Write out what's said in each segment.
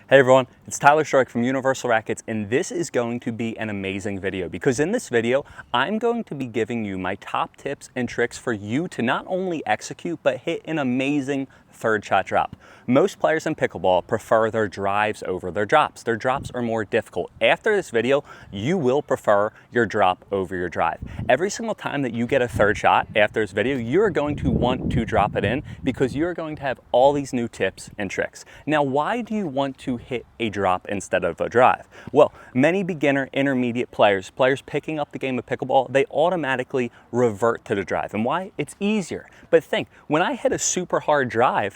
Hey everyone, it's Tyler Strike from Universal Rackets, and this is going to be an amazing video because in this video, I'm going to be giving you my top tips and tricks for you to not only execute, but hit an amazing third shot drop. Most players in pickleball prefer their drives over their drops. Their drops are more difficult. After this video, you will prefer your drop over your drive. Every single time that you get a third shot after this video, you're going to want to drop it in because you're going to have all these new tips and tricks. Now, why do you want to hit a drop instead of a drive? Well, many beginner, intermediate players picking up the game of pickleball, they automatically revert to the drive. And why? It's easier. But think, when I hit a super hard drive,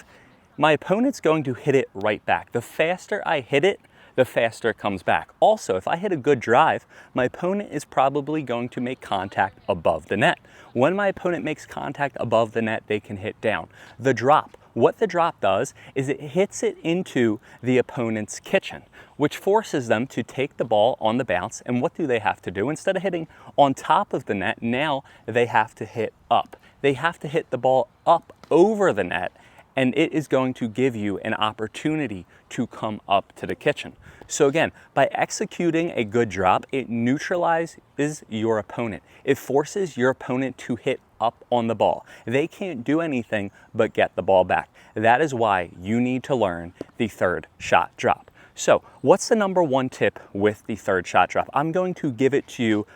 my opponent's going to hit it right back. The faster I hit it, the faster it comes back. Also, if I hit a good drive, my opponent is probably going to make contact above the net. When my opponent makes contact above the net, they can hit down. The drop, what the drop does is it hits it into the opponent's kitchen, which forces them to take the ball on the bounce. And what do they have to do? Instead of hitting on top of the net, now they have to hit up. They have to hit the ball up over the net, and it is going to give you an opportunity to come up to the kitchen. So again, by executing a good drop, it neutralizes your opponent. It forces your opponent to hit up on the ball. They can't do anything but get the ball back. That is why you need to learn the third shot drop. So what's the number one tip with the third shot drop? I'm going to give it to you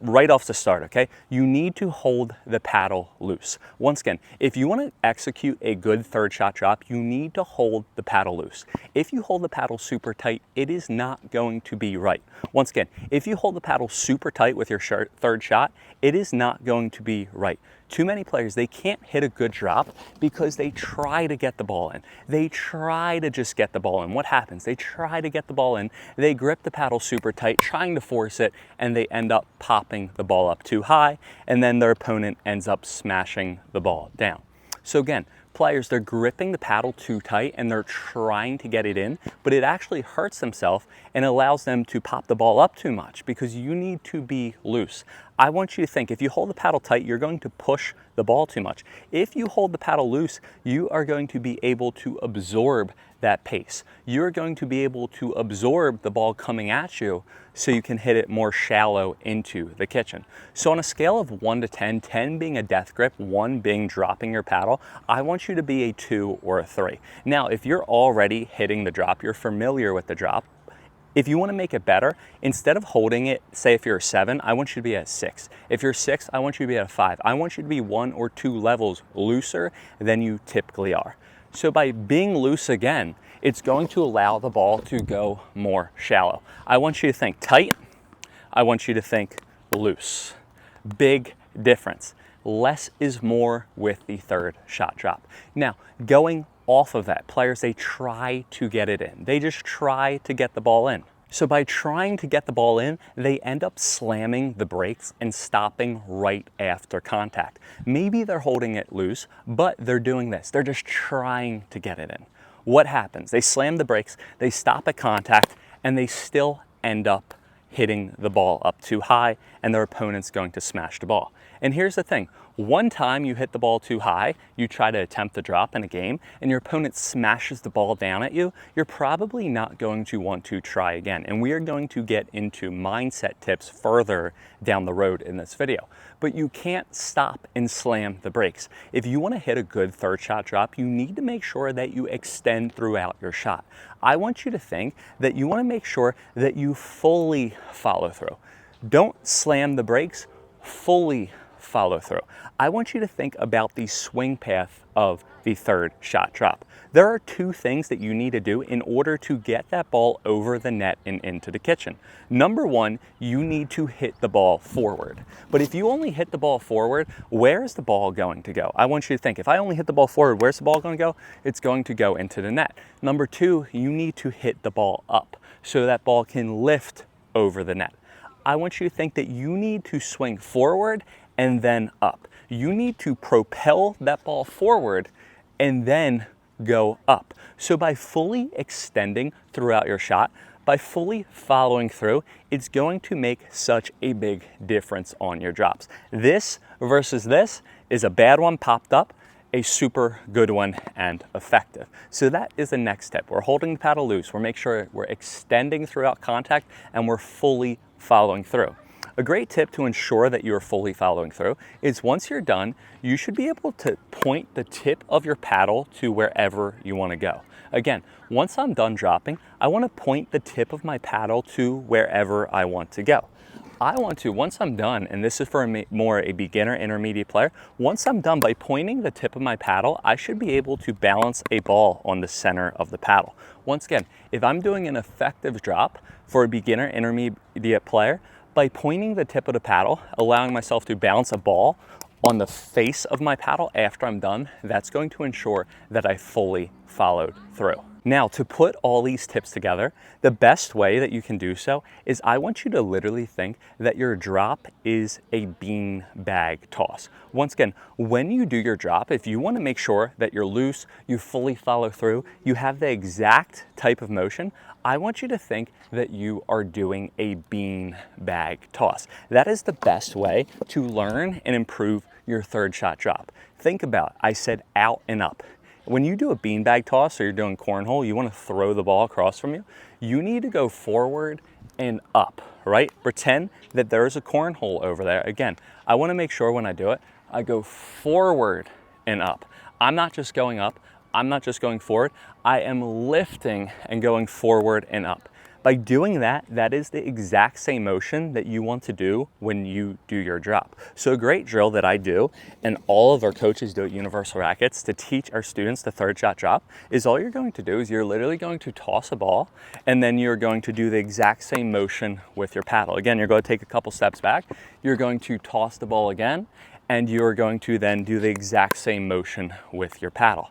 right off the start, okay? You need to hold the paddle loose. Once again, if you want to execute a good third shot drop, you need to hold the paddle loose. If you hold the paddle super tight, it is not going to be right. Once again, if you hold the paddle super tight with your third shot, it is not going to be right. Too many players, they can't hit a good drop because they try to get the ball in. They try to just get the ball in. What happens? They try to get the ball in, they grip the paddle super tight, trying to force it, and they end up popping the ball up too high, and then their opponent ends up smashing the ball down. So again, players, they're gripping the paddle too tight and they're trying to get it in, but it actually hurts themselves and allows them to pop the ball up too much because you need to be loose. I want you to think, if you hold the paddle tight, you're going to push the ball too much. If you hold the paddle loose, you are going to be able to absorb that pace. You're going to be able to absorb the ball coming at you so you can hit it more shallow into the kitchen. So on a scale of 1 to 10, 10 being a death grip, 1 being dropping your paddle, I want you to be a 2 or a 3. Now, if you're already hitting the drop, you're familiar with the drop, if you want to make it better, instead of holding it, say if you're a 7, I want you to be at a 6. If you're 6, I want you to be at a 5. I want you to be 1 or 2 levels looser than you typically are. So by being loose again, it's going to allow the ball to go more shallow. I want you to think tight. I want you to think loose. Big difference. Less is more with the third shot drop. Now, going off of that, players, they try to get it in. They just try to get the ball in. So by trying to get the ball in, they end up slamming the brakes and stopping right after contact. Maybe they're holding it loose, but they're doing this. They're just trying to get it in. What happens? They slam the brakes, they stop at contact, and they still end up hitting the ball up too high, and their opponent's going to smash the ball. And here's the thing. One time you hit the ball too high, you try to attempt the drop in a game, and your opponent smashes the ball down at you, you're probably not going to want to try again. And we are going to get into mindset tips further down the road in this video. But you can't stop and slam the brakes. If you want to hit a good third shot drop, you need to make sure that you extend throughout your shot. I want you to think that you want to make sure that you fully follow through. Don't slam the brakes, fully follow through. I want you to think about the swing path of the third shot drop. There are 2 things that you need to do in order to get that ball over the net and into the kitchen. Number 1, you need to hit the ball forward. But if you only hit the ball forward, where is the ball going to go? I want you to think, if I only hit the ball forward, where's the ball going to go? It's going to go into the net. Number 2, you need to hit the ball up so that ball can lift over the net. I want you to think that you need to swing forward and then up. You need to propel that ball forward and then go up. So by fully extending throughout your shot, by fully following through, it's going to make such a big difference on your drops. This versus this is a bad one popped up. a super good one and effective. So that is the next tip. We're holding the paddle loose. We're making sure we're extending throughout contact and we're fully following through. A great tip to ensure that you're fully following through is once you're done, you should be able to point the tip of your paddle to wherever you want to go. Again, once I'm done dropping, I want to point the tip of my paddle to wherever I want to go. I want to, once I'm done, and this is for a beginner intermediate player, once I'm done by pointing the tip of my paddle, I should be able to balance a ball on the center of the paddle. Once again, if I'm doing an effective drop for a beginner intermediate player, by pointing the tip of the paddle, allowing myself to balance a ball on the face of my paddle after I'm done, that's going to ensure that I fully followed through. Now, to put all these tips together, the best way that you can do so is I want you to literally think that your drop is a bean bag toss. Once again, when you do your drop, if you want to make sure that you're loose, you fully follow through, you have the exact type of motion, I want you to think that you are doing a bean bag toss. That is the best way to learn and improve your third shot drop. Think about it. I said out and up. When you do a beanbag toss or you're doing cornhole, you want to throw the ball across from you, you need to go forward and up, right? Pretend that there's a cornhole over there. Again, I want to make sure when I do it, I go forward and up. I'm not just going up, I'm not just going forward, I am lifting and going forward and up. By doing that, that is the exact same motion that you want to do when you do your drop. So a great drill that I do, and all of our coaches do at Universal Rackets to teach our students the third shot drop, is all you're going to do is you're literally going to toss a ball, and then you're going to do the exact same motion with your paddle. Again, you're going to take a couple steps back, you're going to toss the ball again, and you're going to then do the exact same motion with your paddle.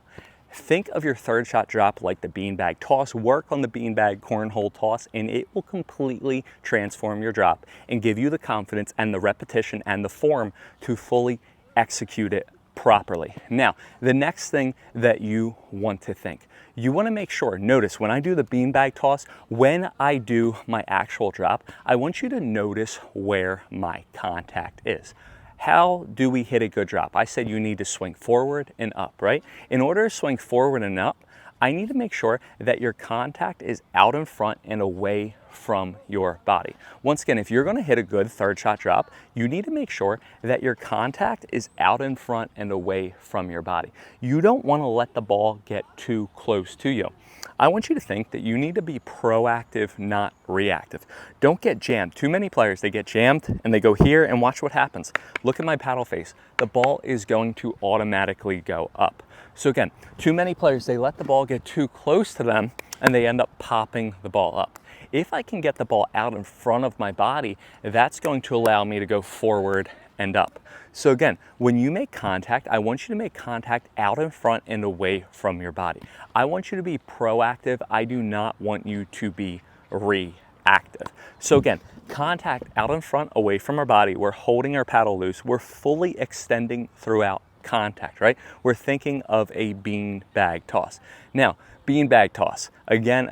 Think of your third shot drop like the beanbag toss. Work on the beanbag cornhole toss, and it will completely transform your drop and give you the confidence and the repetition and the form to fully execute it properly. Now, the next thing that you want to think, you want to make sure, notice when I do the beanbag toss, when I do my actual drop, I want you to notice where my contact is. How do we hit a good drop? I said you need to swing forward and up, right? In order to swing forward and up, I need to make sure that your contact is out in front and away from your body. Once again, if you're going to hit a good third shot drop, you need to make sure that your contact is out in front and away from your body. You don't want to let the ball get too close to you. I want you to think that you need to be proactive, not reactive. Don't get jammed. Too many players, they get jammed and they go here and watch what happens. Look at my paddle face. The ball is going to automatically go up. So again, too many players, they let the ball get too close to them and they end up popping the ball up. If I can get the ball out in front of my body, that's going to allow me to go forward and up. So again, when you make contact, I want you to make contact out in front and away from your body. I want you to be proactive. I do not want you to be reactive. So again, contact out in front, away from our body. We're holding our paddle loose. We're fully extending throughout contact, right? We're thinking of a bean bag toss. Now, bean bag toss, again,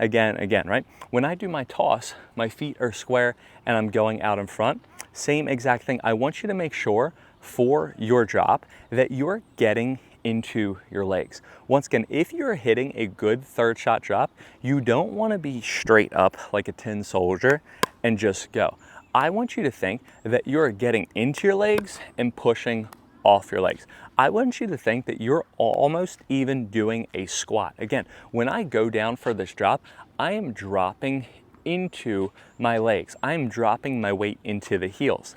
right? When I do my toss, my feet are square and I'm going out in front. Same exact thing. I want you to make sure for your drop that you're getting into your legs. Once again, if you're hitting a good third shot drop, you don't want to be straight up like a tin soldier and just go. I want you to think that you're getting into your legs and pushing off your legs. I want you to think that you're almost even doing a squat. Again, when I go down for this drop, I am dropping into my legs. I'm dropping my weight into the heels.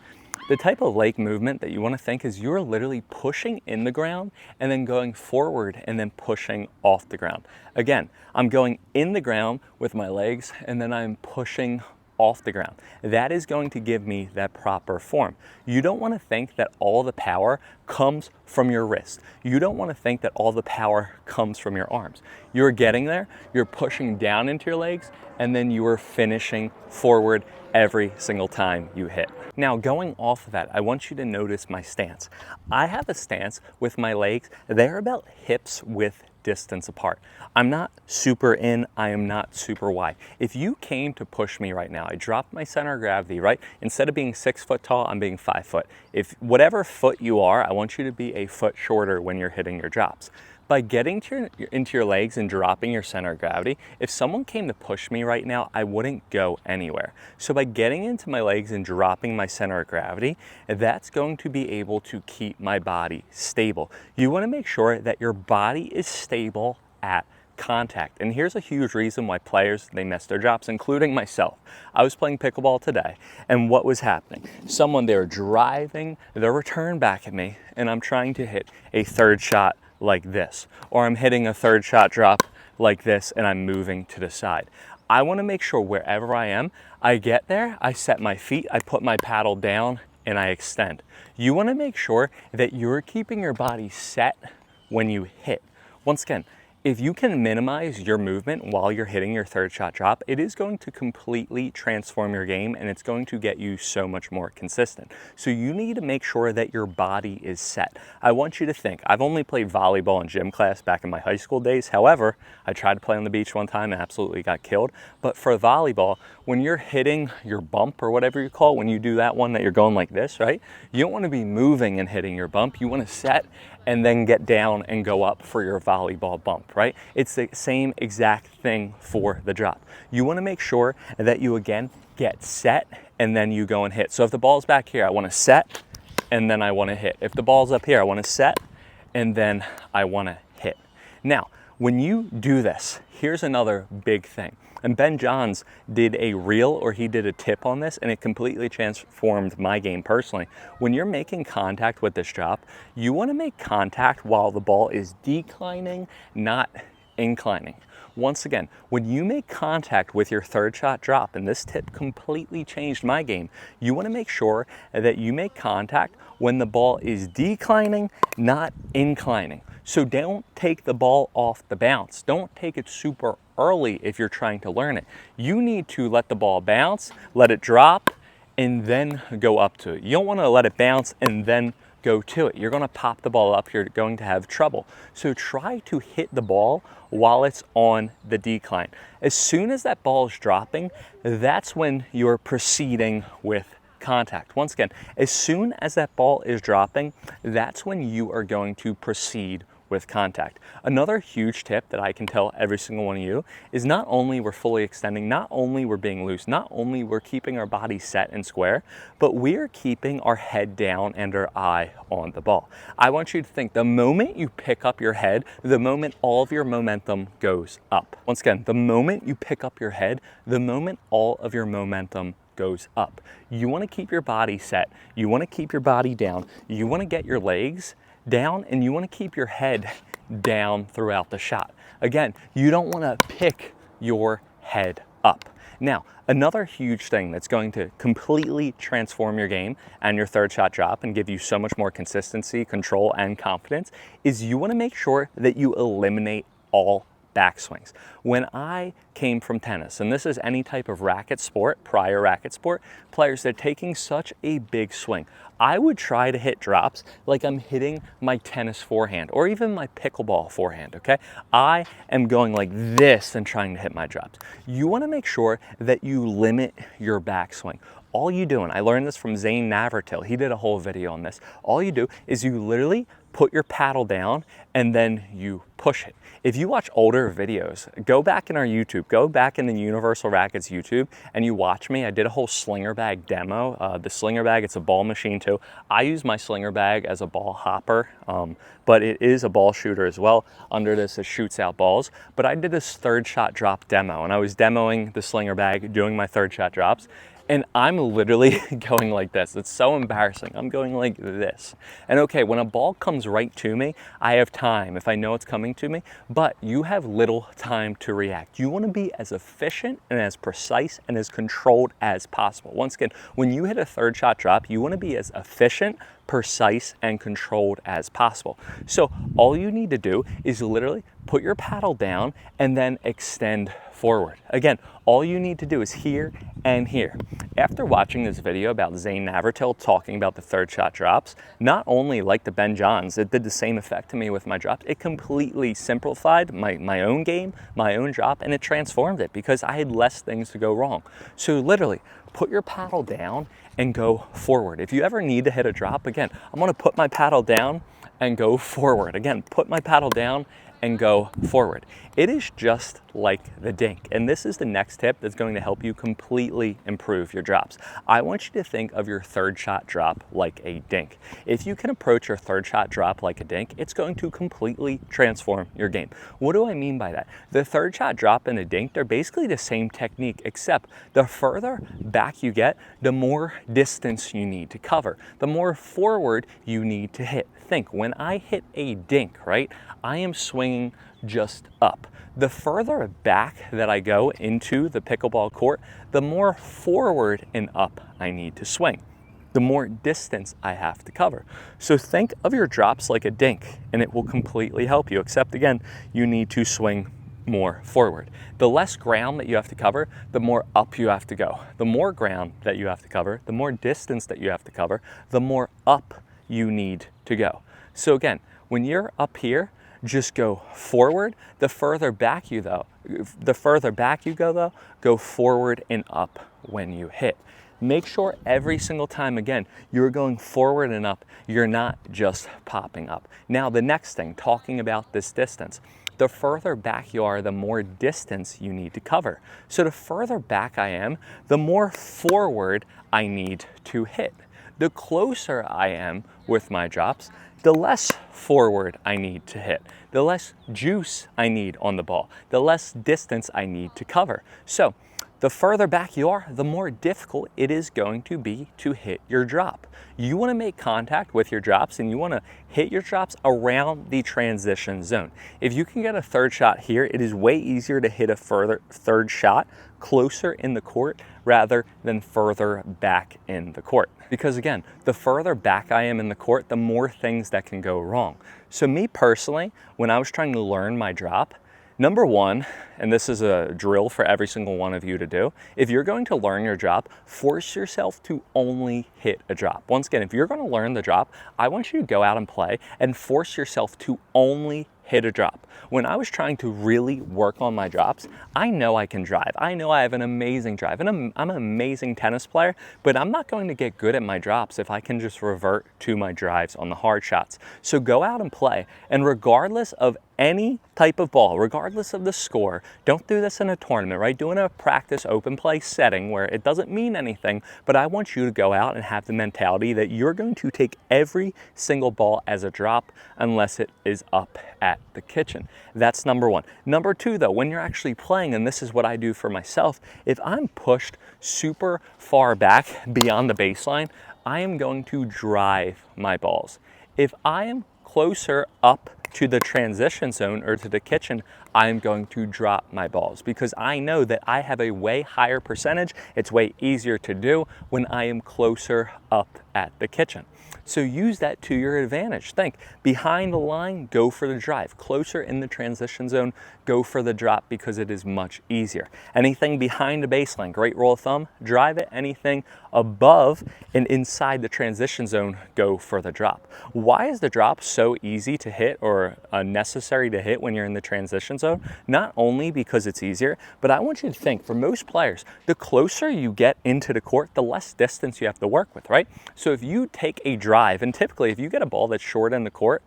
The type of leg movement that you want to think is you're literally pushing in the ground and then going forward and then pushing off the ground. Again, I'm going in the ground with my legs and then I'm pushing off the ground. That is going to give me that proper form. You don't want to think that all the power comes from your wrist. You don't want to think that all the power comes from your arms. You're getting there, you're pushing down into your legs, and then you are finishing forward every single time you hit. Now, going off of that, I want you to notice my stance. I have a stance with my legs, they're about hips width distance apart. I'm not super in, I am not super wide. If you came to push me right now, I dropped my center of gravity, right? Instead of being 6 foot tall, I'm being 5 foot. If whatever foot you are, I want you to be a foot shorter when you're hitting your drops. By getting into your legs and dropping your center of gravity, if someone came to push me right now, I wouldn't go anywhere. So by getting into my legs and dropping my center of gravity, that's going to be able to keep my body stable. You want to make sure that your body is stable at contact. And here's a huge reason why players, they miss their drops, including myself. I was playing pickleball today, and what was happening? Someone, they were driving their return back at me, and I'm trying to hit a third shot like this, or I'm hitting a third shot drop like this and I'm moving to the side. I want to make sure wherever I am, I get there, I set my feet, I put my paddle down, and I extend. You want to make sure that you're keeping your body set when you hit. Once again, if you can minimize your movement while you're hitting your third shot drop, it is going to completely transform your game, and it's going to get you so much more consistent. So you need to make sure that your body is set. I want you to think, I've only played volleyball in gym class back in my high school days. However, I tried to play on the beach one time and absolutely got killed. But for volleyball, when you're hitting your bump or whatever you call it, when you do that one that you're going like this, right? You don't want to be moving and hitting your bump. You want to set and then get down and go up for your volleyball bump, right? It's the same exact thing for the drop. You want to make sure that you, again, get set and then you go and hit. So if the ball's back here, I want to set and then I want to hit. If the ball's up here, I want to set and then I want to hit. Now, when you do this, here's another big thing. And Ben Johns did a reel, or he did a tip on this, and it completely transformed my game personally. When you're making contact with this drop, you want to make contact while the ball is declining, not inclining. Once again, when you make contact with your third shot drop, and this tip completely changed my game, you want to make sure that you make contact when the ball is declining, not inclining. So don't take the ball off the bounce. Don't take it super early if you're trying to learn it. You need to let the ball bounce, let it drop, and then go up to it. You don't want to let it bounce and then go to it. You're going to pop the ball up, you're going to have trouble. So try to hit the ball while it's on the decline. As soon as that ball is dropping, that's when you're proceeding with contact. Once again, as soon as that ball is dropping, that's when you are going to proceed with contact. Another huge tip that I can tell every single one of you is not only we're fully extending, not only we're being loose, not only we're keeping our body set and square, but we're keeping our head down and our eye on the ball. I want you to think the moment you pick up your head, the moment all of your momentum goes up. Once again, the moment you pick up your head, the moment all of your momentum goes up. You want to keep your body set. You want to keep your body down. You want to get your legs down, and you want to keep your head down throughout the shot. Again, you don't want to pick your head up. Now, another huge thing that's going to completely transform your game and your third shot drop and give you so much more consistency, control, and confidence is you want to make sure that you eliminate all backswings. When I came from tennis, and this is any type of racket sport, prior racket sport, players, they're taking such a big swing. I would try to hit drops like I'm hitting my tennis forehand or even my pickleball forehand, okay? I am going like this and trying to hit my drops. You want to make sure that you limit your backswing. All you do, and I learned this from Zane Navertil, he did a whole video on this, all you do is you literally put your paddle down and then you push it. If you watch older videos, go back in our YouTube, go back in the Universal Rackets YouTube and you watch me. I did a whole slinger bag demo. The slinger bag, it's a ball machine too. I use my slinger bag as a ball hopper, but it is a ball shooter as well. Under this, it shoots out balls. But I did this third shot drop demo, and I was demoing the slinger bag, doing my third shot drops. And I'm literally going like this. It's so embarrassing. I'm going like this. And okay, when a ball comes right to me, I have time if I know it's coming to me, but you have little time to react. You want to be as efficient and as precise and as controlled as possible. Once again, when you hit a third shot drop, you want to be as efficient, precise, and controlled as possible. So all you need to do is literally put your paddle down and then extend forward. Again, all you need to do is here and here. After watching this video about Zane Navratil talking about the third shot drops, not only like the Ben Johns, it did the same effect to me with my drops, it completely simplified my own game, my own drop, and it transformed it because I had less things to go wrong. So literally, put your paddle down and go forward. If you ever need to hit a drop, again, I'm gonna put my paddle down and go forward. Again, put my paddle down and go forward. It is just like the dink. And this is the next tip that's going to help you completely improve your drops. I want you to think of your third shot drop like a dink. If you can approach your third shot drop like a dink, it's going to completely transform your game. What do I mean by that? The third shot drop and a dink, they're basically the same technique, except the further back you get, the more distance you need to cover, the more forward you need to hit. Think, when I hit a dink, right, I am swinging just up. The further back that I go into the pickleball court, the more forward and up I need to swing, the more distance I have to cover. So think of your drops like a dink, and it will completely help you, except again, you need to swing more forward. The less ground that you have to cover, the more up you have to go. The more ground that you have to cover, the more distance that you have to cover, the more up you need to go. So again, when you're up here, just go forward. The further back you go though, go forward and up when you hit. Make sure every single time, again, you're going forward and up. You're not just popping up. Now, the next thing, talking about this distance. The further back you are, the more distance you need to cover. So the further back I am, the more forward I need to hit. The closer I am with my drops, the less forward I need to hit, the less juice I need on the ball, the less distance I need to cover. So the further back you are, the more difficult it is going to be to hit your drop. You want to make contact with your drops and you want to hit your drops around the transition zone. If you can get a third shot here, it is way easier to hit a third shot closer in the court rather than further back in the court. Because again, the further back I am in the court, the more things that can go wrong. So me personally, when I was trying to learn my drop, number one, and this is a drill for every single one of you to do, if you're going to learn your drop, force yourself to only hit a drop. Once again, if you're going to learn the drop, I want you to go out and play and force yourself to only hit a drop. When I was trying to really work on my drops, I know I can drive. I know I have an amazing drive, and I'm an amazing tennis player, but I'm not going to get good at my drops if I can just revert to my drives on the hard shots. So go out and play, and regardless of any type of ball, regardless of the score, don't do this in a tournament, right? Do in a practice open play setting where it doesn't mean anything, but I want you to go out and have the mentality that you're going to take every single ball as a drop unless it is up at the kitchen. That's number one. Number two though, when you're actually playing, and this is what I do for myself, if I'm pushed super far back beyond the baseline, I am going to drive my balls. If I am closer up to the transition zone or to the kitchen, I'm going to drop my balls because I know that I have a way higher percentage. It's way easier to do when I am closer up at the kitchen. So use that to your advantage. Think, behind the line, go for the drive. Closer in the transition zone, go for the drop because it is much easier. Anything behind the baseline, great rule of thumb, drive it. Anything above and inside the transition zone, go for the drop. Why is the drop so easy to hit or necessary to hit when you're in the transition zone? Not only because it's easier, but I want you to think, for most players, the closer you get into the court, the less distance you have to work with, right? So if you take a drive, and typically if you get a ball that's short in the court,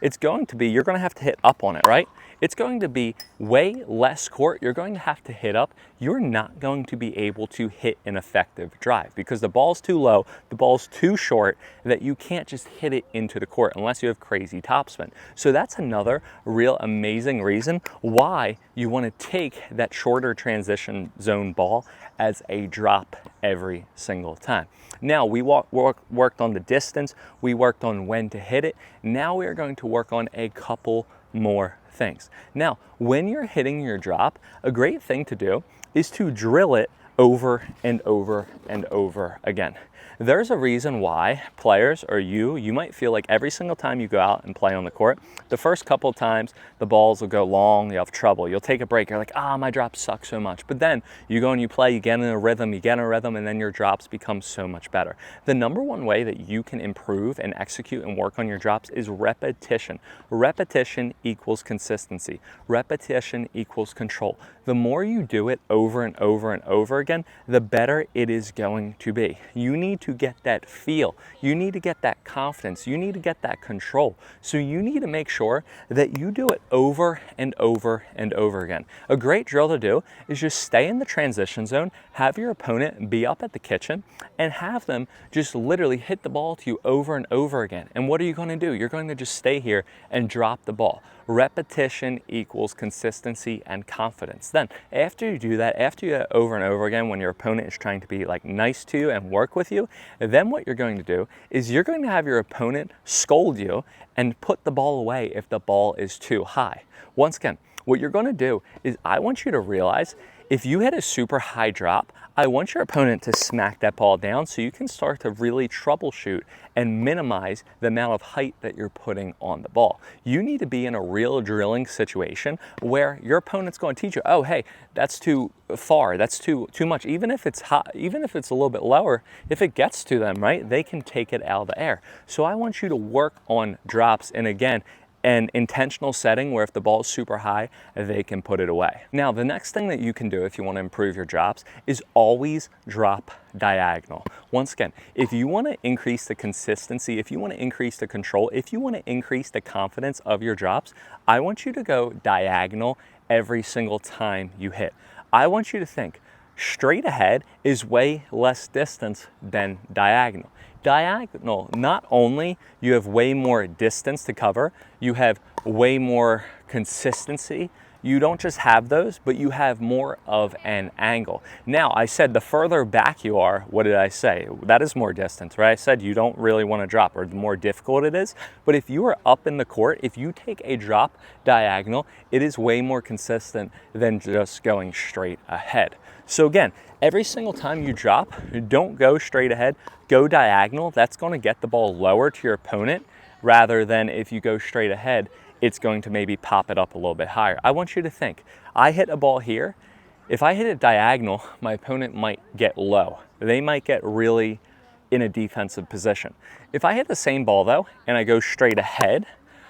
it's going to be, you're going to have to hit up on it, right? It's going to be way less court. You're going to have to hit up. You're not going to be able to hit an effective drive because the ball's too low, the ball's too short, that you can't just hit it into the court unless you have crazy topspin. So that's another real amazing reason why you want to take that shorter transition zone ball as a drop every single time. Now we worked on the distance, we worked on when to hit it. Now we are going to work on a couple more things. Now, when you're hitting your drop, a great thing to do is to drill it over and over and over again. There's a reason why players, or you might feel like every single time you go out and play on the court, the first couple of times the balls will go long, you have trouble. You'll take a break, you're like, my drops suck so much. But then you go and you play, you get in a rhythm, and then your drops become so much better. The number one way that you can improve and execute and work on your drops is repetition. Repetition equals consistency. Repetition equals control. The more you do it over and over and over again, the better it is going to be. You need to get that feel. You need to get that confidence. You need to get that control. So you need to make sure that you do it over and over and over again. A great drill to do is just stay in the transition zone, have your opponent be up at the kitchen, and have them just literally hit the ball to you over and over again. And what are you going to do? You're going to just stay here and drop the ball. Repetition equals consistency and confidence. Then after you do that, after you do it over and over again, when your opponent is trying to be like nice to you and work with you, then what you're going to do is you're going to have your opponent scold you and put the ball away if the ball is too high. Once again, what you're going to do is I want you to realize if you hit a super high drop, I want your opponent to smack that ball down so you can start to really troubleshoot and minimize the amount of height that you're putting on the ball. You need to be in a real drilling situation where your opponent's going to teach you, oh, hey, that's too far, that's too much. Even if it's high, even if it's a little bit lower, if it gets to them, right, they can take it out of the air. So I want you to work on drops, and again, an intentional setting where if the ball is super high, they can put it away. Now, the next thing that you can do if you want to improve your drops is always drop diagonal. Once again, if you want to increase the consistency, if you want to increase the control, if you want to increase the confidence of your drops, I want you to go diagonal every single time you hit. I want you to think straight ahead is way less distance than diagonal. Diagonal, not only you have way more distance to cover, you have way more consistency. You don't just have those, but you have more of an angle. Now, I said the further back you are, what did I say? That is more distance, right? I said you don't really want to drop, or the more difficult it is. But if you are up in the court, if you take a drop diagonal, it is way more consistent than just going straight ahead. So again, every single time you drop, don't go straight ahead, go diagonal. That's going to get the ball lower to your opponent, rather than if you go straight ahead, it's going to maybe pop it up a little bit higher. I want you to think, I hit a ball here. If I hit it diagonal, my opponent might get low. They might get really in a defensive position. If I hit the same ball though, and I go straight ahead,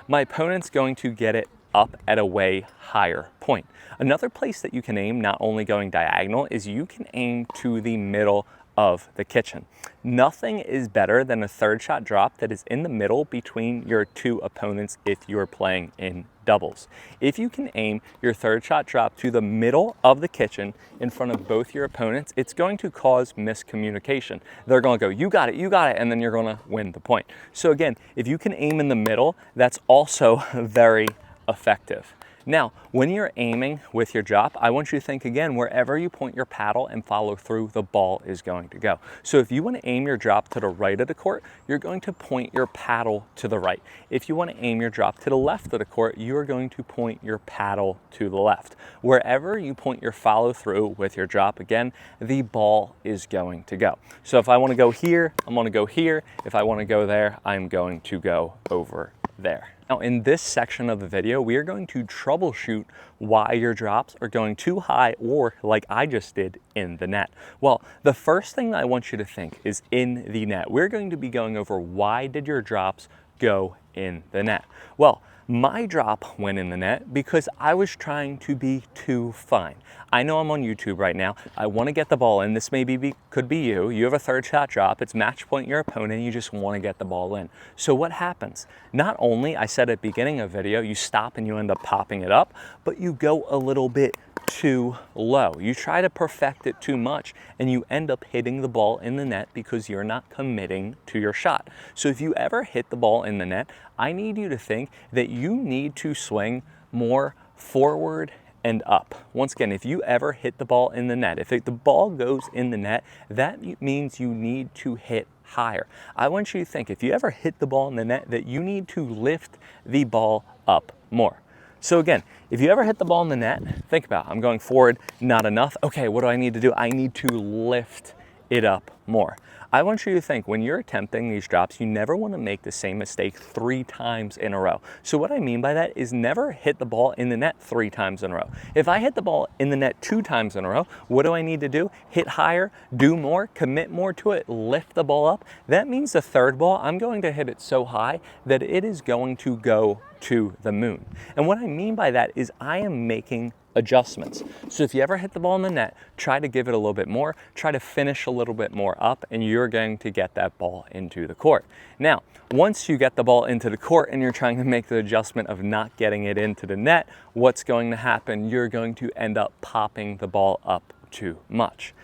my opponent's going to get it up at a way higher point. Another place that you can aim, not only going diagonal, is you can aim to the middle of the kitchen. Nothing is better than a third shot drop that is in the middle between your two opponents if you're playing in doubles. If you can aim your third shot drop to the middle of the kitchen in front of both your opponents, it's going to cause miscommunication. They're going to go, you got it, and then you're going to win the point. So again, if you can aim in the middle, that's also very effective. Now, when you're aiming with your drop, I want you to think again, wherever you point your paddle and follow through, the ball is going to go. So if you want to aim your drop to the right of the court, you're going to point your paddle to the right. If you want to aim your drop to the left of the court, you are going to point your paddle to the left. Wherever you point your follow through with your drop, again, the ball is going to go. So if I want to go here, I'm going to go here. If I want to go there, I'm going to go over there. Now, in this section of the video, we are going to troubleshoot why your drops are going too high, or like I just did, in the net. Well, the first thing I want you to think is in the net. We're going to be going over why did your drops go in the net. Well, my drop went in the net because I was trying to be too fine. I know I'm on YouTube right now. I want to get the ball in. This could be you. You have a third shot drop. It's match point your opponent. You just want to get the ball in. So what happens? Not only, I said at the beginning of the video, you stop and you end up popping it up, but you go a little bit too low. You try to perfect it too much and you end up hitting the ball in the net because you're not committing to your shot. So if you ever hit the ball in the net, I need you to think that you need to swing more forward and up. Once again, if you ever hit the ball in the net, if the ball goes in the net, that means you need to hit higher. I want you to think, if you ever hit the ball in the net, that you need to lift the ball up more. So again, if you ever hit the ball in the net, think about it. I'm going forward, not enough. Okay, what do I need to do? I need to lift it up more. I want you to think when you're attempting these drops, you never want to make the same mistake 3 times in a row. So what I mean by that is never hit the ball in the net 3 times in a row. If I hit the ball in the net 2 times in a row, what do I need to do? Hit higher, do more, commit more to it, lift the ball up. That means the third ball, I'm going to hit it so high that it is going to go to the moon. And what I mean by that is I am making adjustments. So if you ever hit the ball in the net, try to give it a little bit more, try to finish a little bit more up, and you're going to get that ball into the court. Now, once you get the ball into the court and you're trying to make the adjustment of not getting it into the net, what's going to happen? You're going to end up popping the ball up too much.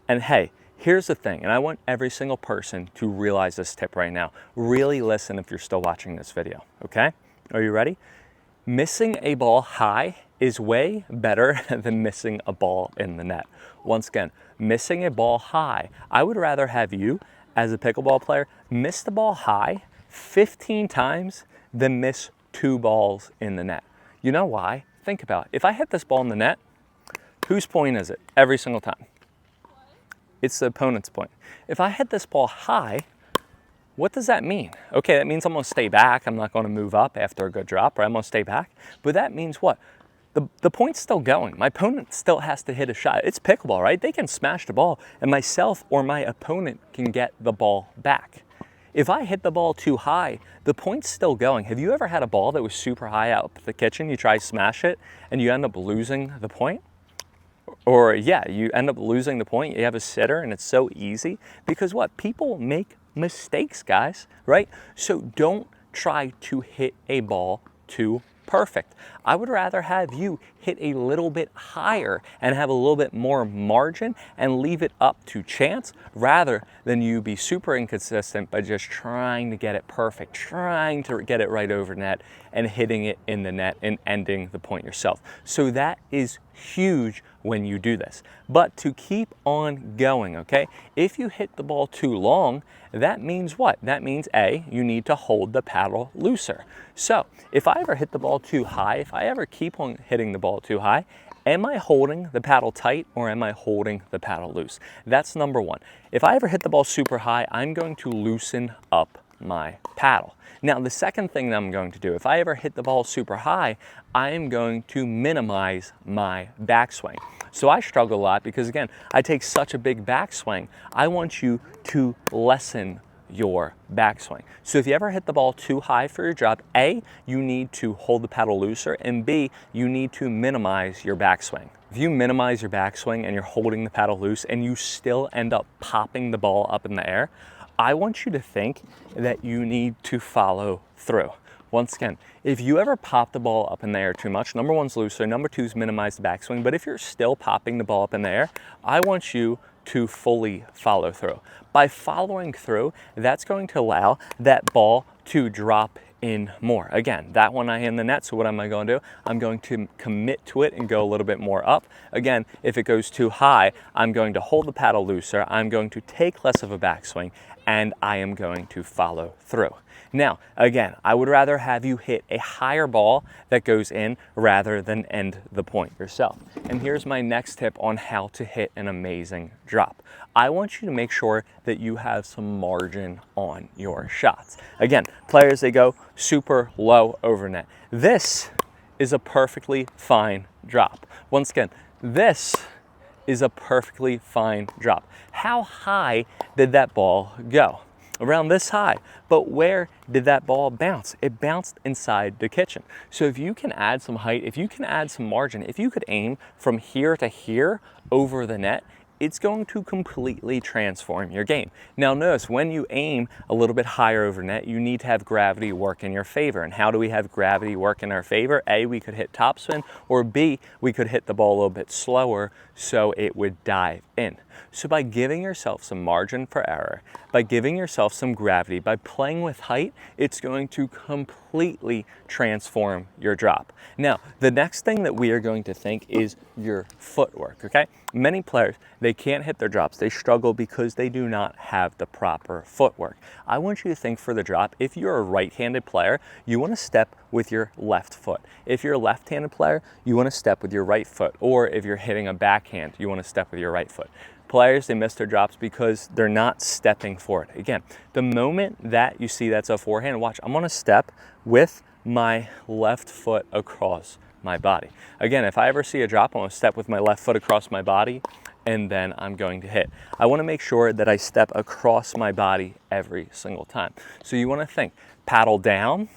And hey, here's the thing, and I want every single person to realize this tip right now. Really listen if you're still watching this video, okay? Are you ready? Missing a ball high is way better than missing a ball in the net. Once again, missing a ball high, I would rather have you, as a pickleball player, miss the ball high 15 times than miss 2 balls in the net. You know why? Think about it. If I hit this ball in the net, whose point is it every single time? It's the opponent's point. If I hit this ball high, what does that mean? Okay, that means I'm gonna stay back. I'm not gonna move up after a good drop, or I'm gonna stay back. But that means what? The point's still going. My opponent still has to hit a shot. It's pickleball, right? They can smash the ball, and myself or my opponent can get the ball back. If I hit the ball too high, the point's still going. Have you ever had a ball that was super high out the kitchen? You try to smash it, and you end up losing the point? Or yeah, you end up losing the point. You have a sitter, and it's so easy. Because what? People make mistakes, guys, right? So don't try to hit a ball too perfect. I would rather have you hit a little bit higher and have a little bit more margin and leave it up to chance rather than you be super inconsistent by just trying to get it perfect, trying to get it right over net and hitting it in the net and ending the point yourself. So that is huge when you do this. But to keep on going, okay, if you hit the ball too long, that means what? That means A, you need to hold the paddle looser. So if I ever hit the ball too high, if I ever keep on hitting the ball too high, am I holding the paddle tight or am I holding the paddle loose? That's number one. If I ever hit the ball super high, I'm going to loosen up my paddle. Now, the second thing that I'm going to do, if I ever hit the ball super high, I am going to minimize my backswing. So I struggle a lot because, again, I take such a big backswing. I want you to lessen your backswing. So if you ever hit the ball too high for your drop, A, you need to hold the paddle looser, and B, you need to minimize your backswing. If you minimize your backswing and you're holding the paddle loose and you still end up popping the ball up in the air, I want you to think that you need to follow through. Once again, if you ever pop the ball up in the air too much, number one's looser, number two is minimize the backswing, but if you're still popping the ball up in the air, I want you to fully follow through. By following through, that's going to allow that ball to drop in more. Again, that one I hit in the net, so what am I going to do? I'm going to commit to it and go a little bit more up. Again, if it goes too high, I'm going to hold the paddle looser, I'm going to take less of a backswing, and I am going to follow through. Now, again, I would rather have you hit a higher ball that goes in rather than end the point yourself. And here's my next tip on how to hit an amazing drop. I want you to make sure that you have some margin on your shots. Again, players, they go super low over net. This is a perfectly fine drop. Once again, this is a perfectly fine drop. How high did that ball go? Around this high. But where did that ball bounce? It bounced inside the kitchen. So if you can add some height, if you can add some margin, if you could aim from here to here over the net, it's going to completely transform your game. Now notice, when you aim a little bit higher over net, you need to have gravity work in your favor. And how do we have gravity work in our favor? A, we could hit topspin, or B, we could hit the ball a little bit slower so it would dive in. So by giving yourself some margin for error, by giving yourself some gravity, by playing with height, it's going to completely transform your drop. Now, the next thing that we are going to think is your footwork, okay? Many players, they can't hit their drops. They struggle because they do not have the proper footwork. I want you to think for the drop, if you're a right-handed player, you want to step with your left foot. If you're a left-handed player, you want to step with your right foot. Or if you're hitting a backhand, you want to step with your right foot. Players, they miss their drops because they're not stepping forward. Again, the moment that you see that's a forehand, watch, I'm gonna step with my left foot across my body. Again, if I ever see a drop, I'm gonna step with my left foot across my body and then I'm going to hit. I wanna make sure that I step across my body every single time. So you wanna think, paddle down,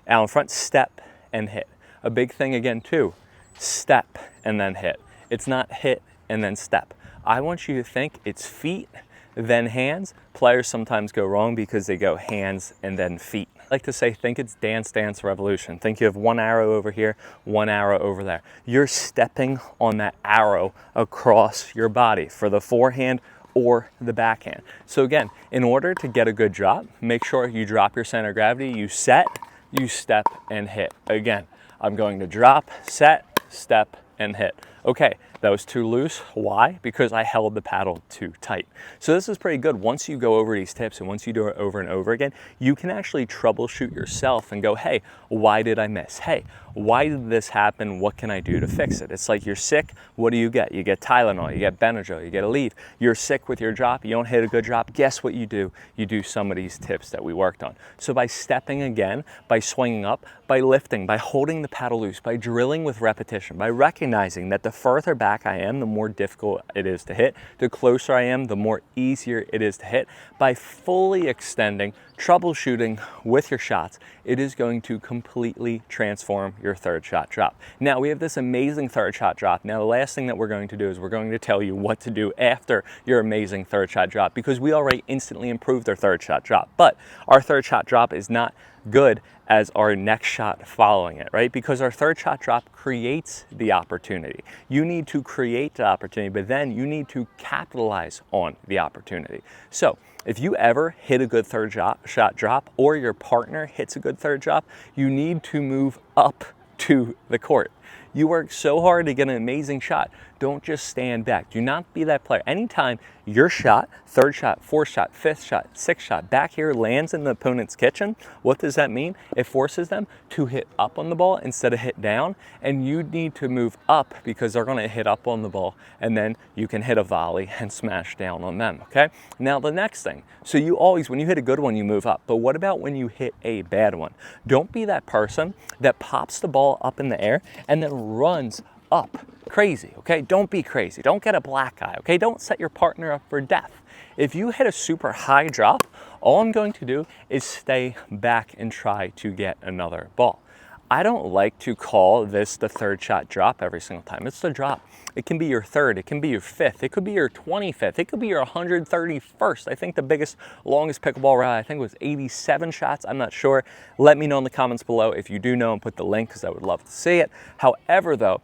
out in front, step and hit. A big thing again too, step and then hit. It's not hit and then step. I want you to think it's feet, then hands. Players sometimes go wrong because they go hands and then feet. I like to say, think it's Dance Dance Revolution. Think you have one arrow over here, one arrow over there. You're stepping on that arrow across your body for the forehand or the backhand. So again, in order to get a good drop, make sure you drop your center of gravity, you set, you step and hit. Again, I'm going to drop, set, step, and hit. Okay, that was too loose. Why? Because I held the paddle too tight. So this is pretty good. Once you go over these tips and once you do it over and over again, you can actually troubleshoot yourself and go, hey, why did I miss? Hey, why did this happen? What can I do to fix it? It's like you're sick, what do? You get Tylenol, you get Benadryl, you get Aleve. You're sick with your drop, you don't hit a good drop. Guess what you do? You do some of these tips that we worked on. So by stepping again, by swinging up, by lifting, by holding the paddle loose, by drilling with repetition, by recognizing that the further back I am, the more difficult it is to hit. The closer I am, the more easier it is to hit. By fully extending, troubleshooting with your shots, it is going to completely transform your third shot drop. Now we have this amazing third shot drop. Now the last thing that we're going to do is we're going to tell you what to do after your amazing third shot drop, because we already instantly improved our third shot drop, but our third shot drop is not good as our next shot following it, right? Because our third shot drop creates the opportunity. You need to create the opportunity, but then you need to capitalize on the opportunity. So if you ever hit a good third shot drop or your partner hits a good third drop, you need to move up to the court. You work so hard to get an amazing shot. Don't just stand back. Do not be that player. Anytime your shot, third shot, fourth shot, fifth shot, sixth shot, back here lands in the opponent's kitchen, what does that mean? It forces them to hit up on the ball instead of hit down, and you need to move up because they're gonna hit up on the ball, and then you can hit a volley and smash down on them, okay? Now the next thing, so you always, when you hit a good one, you move up, but what about when you hit a bad one? Don't be that person that pops the ball up in the air and then runs up crazy, okay? Don't be crazy. Don't get a black eye, okay? Don't set your partner up for death. If you hit a super high drop, all I'm going to do is stay back and try to get another ball. I don't like to call this the third shot drop every single time. It's the drop. It can be your third, it can be your fifth, it could be your 25th, it could be your 131st. I think the biggest, longest pickleball route, I think was 87 shots, I'm not sure. Let me know in the comments below if you do know and put the link because I would love to see it. However though,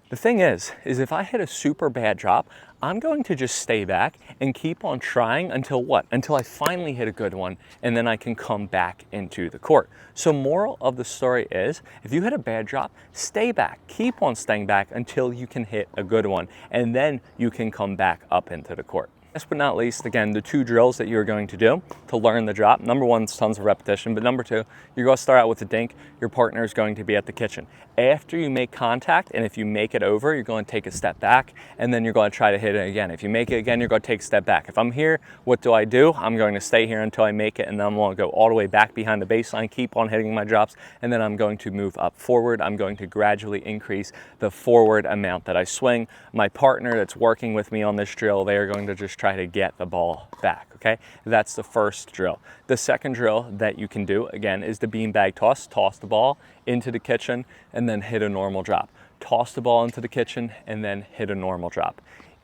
the thing is if I hit a super bad drop, I'm going to just stay back and keep on trying until what? Until I finally hit a good one and then I can come back into the court. So moral of the story is, if you hit a bad drop, stay back, keep on staying back until you can hit a good one, and then you can come back up into the court. Last but not least, again, the two drills that you're going to do to learn the drop. Number one is tons of repetition, but number two, you're going to start out with a dink. Your partner is going to be at the kitchen. After you make contact, and if you make it over, you're going to take a step back, and then you're going to try to hit it again. If you make it again, you're going to take a step back. If I'm here, what do? I'm going to stay here until I make it, and then I'm going to go all the way back behind the baseline, keep on hitting my drops, and then I'm going to move up forward. I'm going to gradually increase the forward amount that I swing. My partner that's working with me on this drill, they are going to just try to get the ball back, okay? That's the first drill. The second drill that you can do, again, is the beanbag toss. Toss the ball into the kitchen and then hit a normal drop. Toss the ball into the kitchen and then hit a normal drop.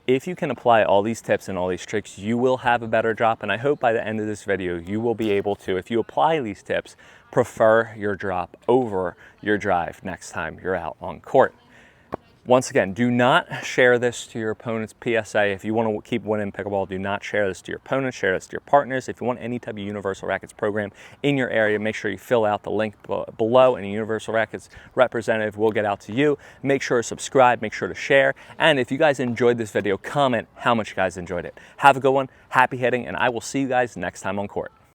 If you can apply all these tips and all these tricks, you will have a better drop, and I hope by the end of this video, you will be able to, if you apply these tips, prefer your drop over your drive next time you're out on court. Once again, do not share this to your opponents. PSA, if you want to keep winning pickleball, do not share this to your opponents, share this to your partners. If you want any type of Universal Rackets program in your area, make sure you fill out the link below, and a Universal Rackets representative will get out to you. Make sure to subscribe, make sure to share, and if you guys enjoyed this video, comment how much you guys enjoyed it. Have a good one, happy hitting, and I will see you guys next time on court.